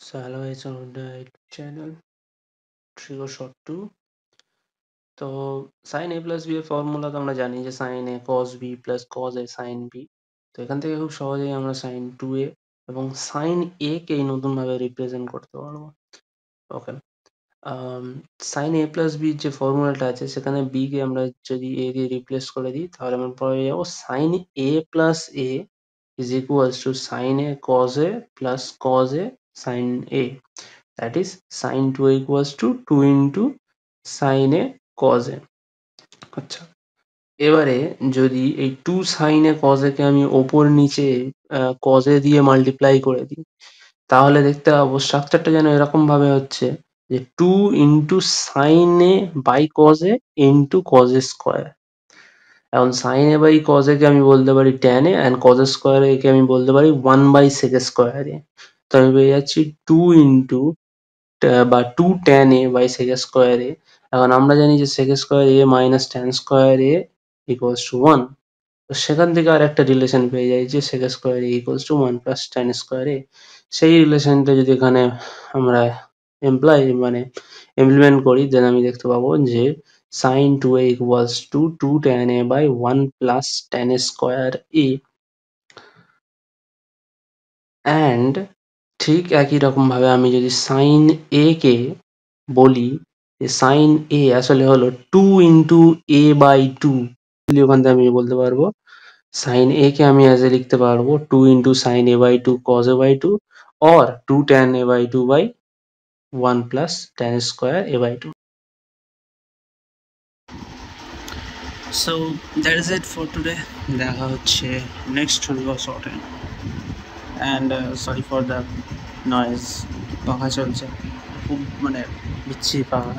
So hello, it's on the YouTube channel Trigo Shot 2. তো sin a plus b এর formula তো আমরা জানি যে sin a cos b plus cos a sin b। তো এখান থেকে খুব সহজেই আমরা sin 2a এবং sin a কে নতুনভাবে রিপ্রেজেন্ট করতে পারবো। ওকে, sin a plus b যে ফর্মুলাটা আছে সেখানে b কে আমরা যদি a দিয়ে রিপ্লেস করে দিই তাহলে আমরা পেয়ে যাবো sin a plus a is equals to sin a cos a plus cos a sin a, that is sin 2a equals to 2 into sin a cos a। আচ্ছা, এবারে যদি এই 2 sin a cos a কে আমি ওপর নিচে cos a দিয়ে multiply করে দিই তাহলে দেখতে পাবো স্ট্রাকচারটা যেন এরকম ভাবে হচ্ছে যে 2 into sin a by cos a into cos a square। এখন sin a by cos a কে আমি বলতে পারি tan a and cos a square a কে আমি বলতে পারি 1 by sec square a। তো আমি পেয়ে যাচ্ছি 2 into বা 2 tan a by sec square a। এখন আমরা জানি যে sec square a minus tan square a equals to 1। তো সেখান থেকে আর একটা রিলেশন পেয়ে যাই যে sec square a equals to 1 plus tan square a। সেই রিলেশনটা যদি এখানে আমরা মানে ইমপ্লিমেন্ট করি দেন আমি দেখতে পাবো যে sin 2a equals to 2 tan a by 1 plus tan square a। And ঠিক একই রকম ভাবে আমি যদি sin a কে বলি যে sin a আসলে হলো 2 into a by 2, ওখান থেকে আমি বলতে পারবো sin a কে আমি অ্যাজ এ লিখতে পারবো 2 into sin a by 2 cos a by 2 or 2 tan a by 2 by 1 plus tan square a by 2। So that is it for today। দেখা হচ্ছে নেক্সট ভিডিও শর্টে। And sorry for the noise, পাখা চলছে খুব, মানে বিচ্ছিরি পাখা।